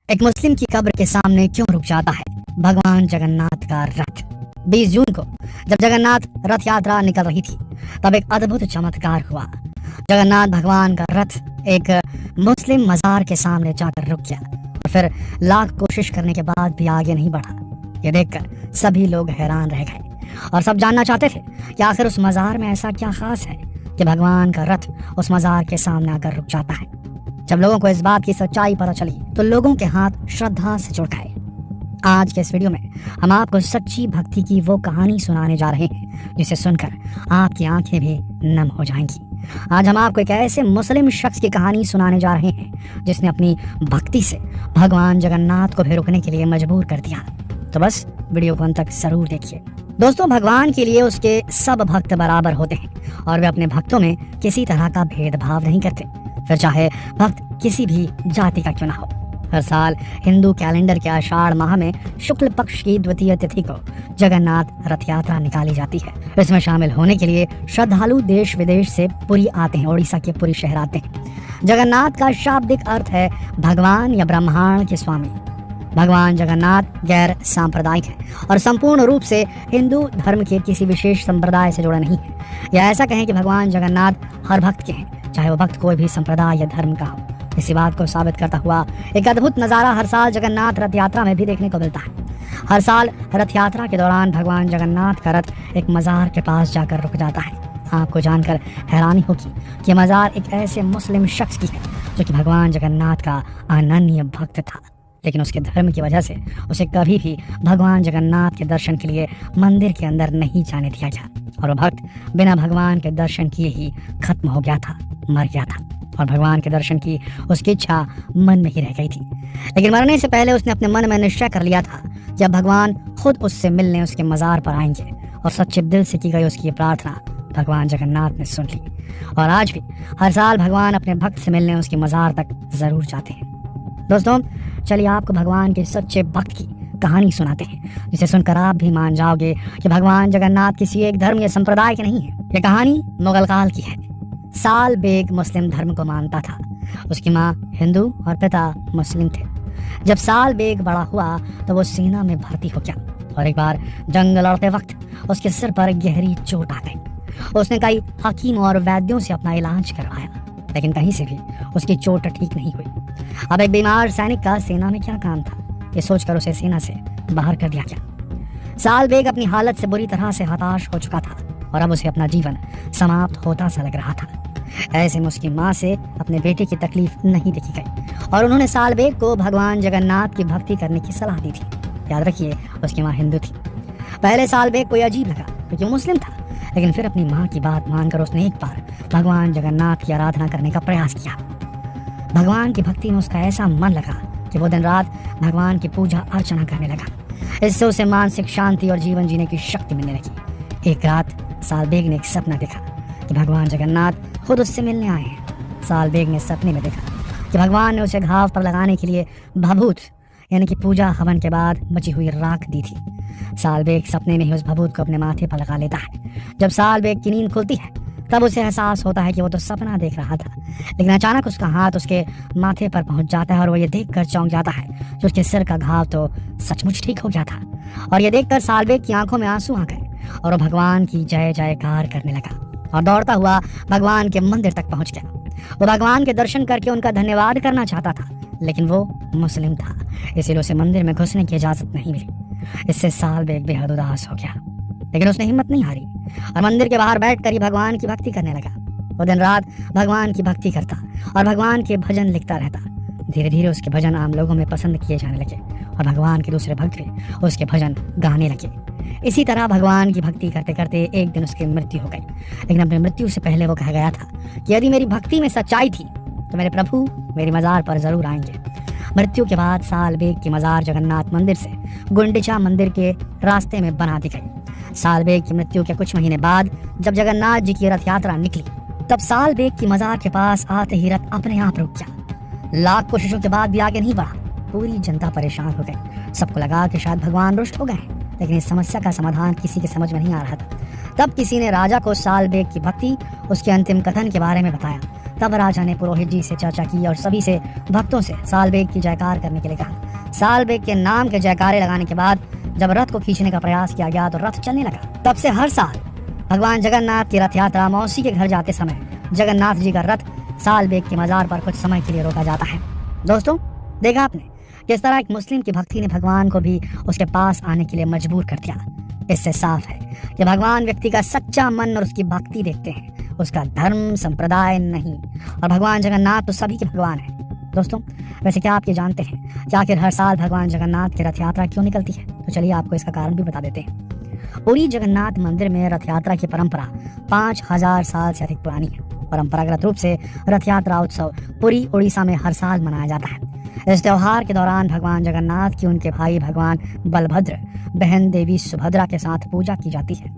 एक मुस्लिम की कब्र के सामने क्यों रुक जाता है भगवान जगन्नाथ का रथ। 20 जून को जब जगन्नाथ रथ यात्रा निकल रही थी तब एक अद्भुत चमत्कार हुआ। जगन्नाथ भगवान का रथ एक मुस्लिम मजार के सामने जाकर रुक गया और फिर लाख कोशिश करने के बाद भी आगे नहीं बढ़ा। ये देखकर सभी लोग हैरान रह गए और सब जानना चाहते थे कि आखिर उस मजार में ऐसा क्या खास है कि भगवान का रथ उस मजार के सामने आकर रुक जाता है। जब लोगों को इस बात की सच्चाई पता चली तो लोगों के हाथ श्रद्धा से जुड़ गए। आज के इस वीडियो में हम आपको सच्ची भक्ति की वो कहानी सुनाने जा रहे हैं जिसे सुनकर आपकी आंखें भी नम हो जाएंगी। आज हम आपको एक ऐसे मुस्लिम शख्स की कहानी सुनाने जा रहे हैं जिसने अपनी भक्ति से भगवान जगन्नाथ को भी रुकने के लिए मजबूर कर दिया। तो बस वीडियो को अंत तक जरूर देखिए। दोस्तों, भगवान के लिए उसके सब भक्त बराबर होते हैं और वे अपने भक्तों में किसी तरह का भेदभाव नहीं करते, फिर चाहे भक्त किसी भी जाति का क्यों ना हो। हर साल हिंदू कैलेंडर के आषाढ़ माह में शुक्ल पक्ष की द्वितीय तिथि को जगन्नाथ रथ यात्रा निकाली जाती है। इसमें शामिल होने के लिए श्रद्धालु देश विदेश से पुरी आते हैं, उड़ीसा के पुरी शहर आते हैं। जगन्नाथ का शाब्दिक अर्थ है भगवान या ब्रह्मांड के स्वामी। भगवान जगन्नाथ गैर सांप्रदायिक है और संपूर्ण रूप से हिंदू धर्म के किसी विशेष संप्रदाय से जुड़ा नहीं है। या ऐसा कहें कि भगवान जगन्नाथ हर भक्त के हैं, चाहे वो भक्त कोई भी संप्रदाय या धर्म का हो। इसी बात को साबित करता हुआ एक अद्भुत नज़ारा हर साल जगन्नाथ रथ यात्रा में भी देखने को मिलता है। हर साल रथ यात्रा के दौरान भगवान जगन्नाथ का रथ एक मजार के पास जाकर रुक जाता है। आपको जानकर हैरानी होगी कि मजार एक ऐसे मुस्लिम शख्स की है जो कि भगवान जगन्नाथ का अनन्य भक्त था, लेकिन उसके धर्म की वजह से उसे कभी भी भगवान जगन्नाथ के दर्शन के लिए मंदिर के अंदर नहीं जाने दिया गया और वह भक्त बिना भगवान के दर्शन किए ही खत्म हो गया था, मर गया था और भगवान के दर्शन की उसकी इच्छा मन में ही रह गई थी। लेकिन मरने से पहले उसने अपने मन में निश्चय कर लिया था कि अब भगवान खुद उससे मिलने उसके मजार पर आएंगे और सच्चे दिल से की गई उसकी प्रार्थना भगवान जगन्नाथ ने सुन ली। और आज भी हर साल भगवान अपने भक्त से मिलने उसके मजार तक जरूर जाते हैं। दोस्तों, चलिए आपको भगवान के सच्चे भक्त की कहानी सुनाते हैं जिसे सुनकर आप भी मान जाओगे कि भगवान जगन्नाथ किसी एक धर्म या संप्रदाय के नहीं है। यह कहानी मुगल काल की है। साल बेग मुस्लिम धर्म को मानता था। उसकी माँ हिंदू और पिता मुस्लिम थे। जब साल बेग बड़ा हुआ तो वो सेना में भर्ती हो गया और एक बार जंग लड़ते वक्त उसके सिर पर गहरी चोट आ गई। उसने कई हकीम और वैद्यों से अपना इलाज करवाया, लेकिन कहीं से भी उसकी चोट ठीक नहीं हुई। अब एक बीमार सैनिक का सेना में क्या काम था, ये सोचकर उसे सेना से बाहर कर दिया गया। साल बेग अपनी हालत से बुरी तरह से हताश हो चुका था और अब उसे अपना जीवन समाप्त होता सा लग रहा था। ऐसे में उसकी माँ से अपने बेटे की तकलीफ नहीं देखी गई और उन्होंने साल बेग को भगवान जगन्नाथ की भक्ति करने की सलाह दी थी। याद रखिए, उसकी माँ हिंदू थी। पहले साल बेग को अजीब लगा क्योंकि वो मुस्लिम था, लेकिन फिर अपनी माँ की बात मानकर उसने एक बार भगवान जगन्नाथ की आराधना करने का प्रयास किया। भगवान की भक्ति में उसका ऐसा मन लगा कि वो दिन रात भगवान की पूजा अर्चना करने लगा। इससे उसे मानसिक शांति और जीवन जीने की शक्ति मिलने लगी। एक रात साल बेग ने एक सपना देखा कि भगवान जगन्नाथ खुद उससे मिलने आए हैं। साल बेग ने सपने में देखा कि भगवान ने उसे घाव पर लगाने के लिए भभूत यानी कि पूजा हवन के बाद बची हुई राख दी थी। साल बेग सपने में ही उस भभूत को अपने माथे पर लगा लेता है। जब साल बेग की नींद खुलती है तब उसे एहसास होता है कि वो तो सपना देख रहा था, लेकिन अचानक उसका हाथ उसके माथे पर पहुंच जाता है और वो ये देखकर चौंक जाता है कि उसके सिर का घाव तो सचमुच ठीक हो गया था। और ये देखकर साल बेग की आंखों में आंसू आ गए और वो भगवान की जय जयकार करने लगा और दौड़ता हुआ भगवान के मंदिर तक पहुंच गया। वो भगवान के दर्शन करके उनका धन्यवाद करना चाहता था, लेकिन वो मुस्लिम था, इसीलिए उसे मंदिर में घुसने की इजाजत नहीं मिली। इससे साल बेग बेहद उदास हो गया, लेकिन उसने हिम्मत नहीं हारी और मंदिर के बाहर बैठकर ही भगवान की भक्ति करने लगा। वो दिन रात भगवान की भक्ति करता और भगवान के भजन लिखता रहता। धीरे धीरे उसके भजन आम लोगों में पसंद किए जाने लगे और भगवान के दूसरे भक्त भी उसके भजन गाने लगे। इसी तरह भगवान की भक्ति करते करते एक दिन उसकी मृत्यु हो गई। लेकिन अपनी मृत्यु से पहले वो कहा गया था कि यदि मेरी भक्ति में सच्चाई थी तो मेरे प्रभु मेरी मजार पर जरूर आएंगे। मृत्यु के बाद साल बेग की मजार जगन्नाथ मंदिर से गुंडिचा मंदिर के रास्ते में बना दी गई। साल बेग की मृत्यु के कुछ महीने बाद जब जगन्नाथ जी की रथ यात्रा निकली तब साल बेग की मजार के पास आते ही रथ अपने आप रुक गया। लाख कोशिशों के बाद भी आगे नहीं बढ़ा। पूरी जनता परेशान हो गई। सबको लगा कि शायद भगवान रुष्ट हो गए, लेकिन इस समस्या का समाधान किसी के समझ में नहीं आ रहा था। तब किसी ने राजा को साल बेग की भक्ति, उसके अंतिम कथन के बारे में बताया। तब राजा ने पुरोहित जी से चर्चा की और सभी से भक्तों से साल बेग की जयकार करने के लिए कहा। साल बेग के नाम के जयकारे लगाने के बाद जब रथ को खींचने का प्रयास किया गया तो रथ चलने लगा। तब से हर साल भगवान जगन्नाथ की रथ यात्रा मौसी के घर जाते समय जगन्नाथ जी का रथ साल बेग के मजार पर कुछ समय के लिए रोका जाता है। दोस्तों, देखा आपने किस तरह एक मुस्लिम की भक्ति ने भगवान को भी उसके पास आने के लिए मजबूर कर दिया। इससे साफ है कि भगवान व्यक्ति का सच्चा मन और उसकी भक्ति देखते हैं, उसका धर्म संप्रदाय नहीं। और भगवान जगन्नाथ तो सभी के भगवान हैं। दोस्तों, वैसे क्या आप ये जानते हैं कि आखिर हर साल भगवान जगन्नाथ की रथ यात्रा क्यों निकलती है? तो चलिए आपको इसका कारण भी बता देते हैं। पुरी जगन्नाथ मंदिर में रथ यात्रा की परंपरा 5000 साल से अधिक पुरानी है। परंपरागत रूप से रथ यात्रा उत्सव पुरी उड़ीसा में हर साल मनाया जाता है। इस त्योहार के दौरान भगवान जगन्नाथ की उनके भाई भगवान बलभद्र, बहन देवी सुभद्रा के साथ पूजा की जाती है।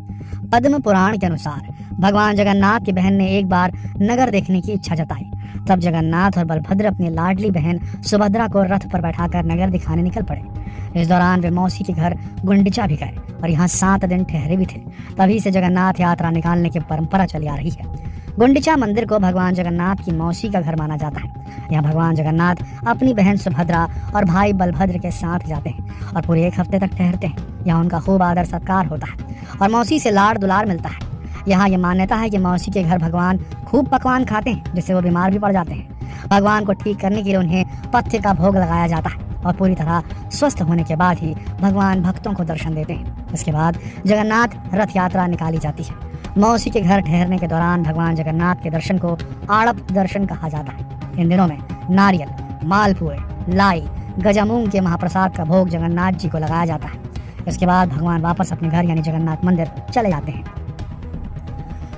पद्म पुराण के अनुसार भगवान जगन्नाथ की बहन ने एक बार नगर देखने की इच्छा जताई। तब जगन्नाथ और बलभद्र अपनी लाडली बहन सुभद्रा को रथ पर बैठाकर नगर दिखाने निकल पड़े। इस दौरान वे मौसी के घर गुंडिचा भी गए और यहाँ 7 दिन ठहरे भी थे। तभी से जगन्नाथ यात्रा निकालने की परंपरा चली आ रही है। गुंडिचा मंदिर को भगवान जगन्नाथ की मौसी का घर माना जाता है। यहाँ भगवान जगन्नाथ अपनी बहन सुभद्रा और भाई बलभद्र के साथ जाते हैं और पूरे 1 हफ्ते तक ठहरते हैं। यहाँ उनका खूब आदर सत्कार होता है और मौसी से लाड़ दुलार मिलता है। यहाँ ये मान्यता है कि मौसी के घर भगवान खूब पकवान खाते हैं, जिससे वो बीमार भी पड़ जाते हैं। भगवान को ठीक करने के लिए उन्हें पथ्य का भोग लगाया जाता है और पूरी तरह स्वस्थ होने के बाद ही भगवान भक्तों को दर्शन देते हैं। इसके बाद जगन्नाथ रथ यात्रा निकाली जाती है। मौसी के घर ठहरने के दौरान भगवान जगन्नाथ के दर्शन को आड़प दर्शन कहा जाता है। इन दिनों में नारियल, मालपुए, लाई, गजामुंग के महाप्रसाद का भोग जगन्नाथ जी को लगाया जाता है। इसके बाद भगवान वापस अपने घर यानी जगन्नाथ मंदिर चले जाते हैं।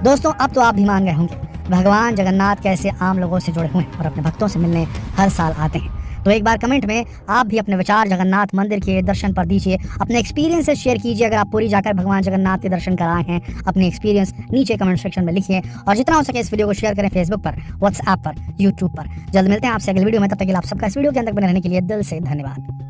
दोस्तों, अब तो आप भी मान गए होंगे भगवान जगन्नाथ कैसे आम लोगों से जुड़े हुए हैं और अपने भक्तों से मिलने हर साल आते हैं। तो एक बार कमेंट में आप भी अपने विचार जगन्नाथ मंदिर के दर्शन पर दीजिए, अपने एक्सपीरियंस शेयर कीजिए। अगर आप पुरी जाकर भगवान जगन्नाथ के दर्शन कराए हैं, अपने एक्सपीरियंस नीचे कमेंट सेक्शन में लिखिए और जितना हो सके इस वीडियो को शेयर करें फेसबुक पर, व्हाट्सएप पर, यूट्यूब पर। जल्द मिलते हैं आपसे अगले वीडियो में। तब तक के लिए आप सबका इस वीडियो के अंदर बने रहने के लिए दिल से धन्यवाद।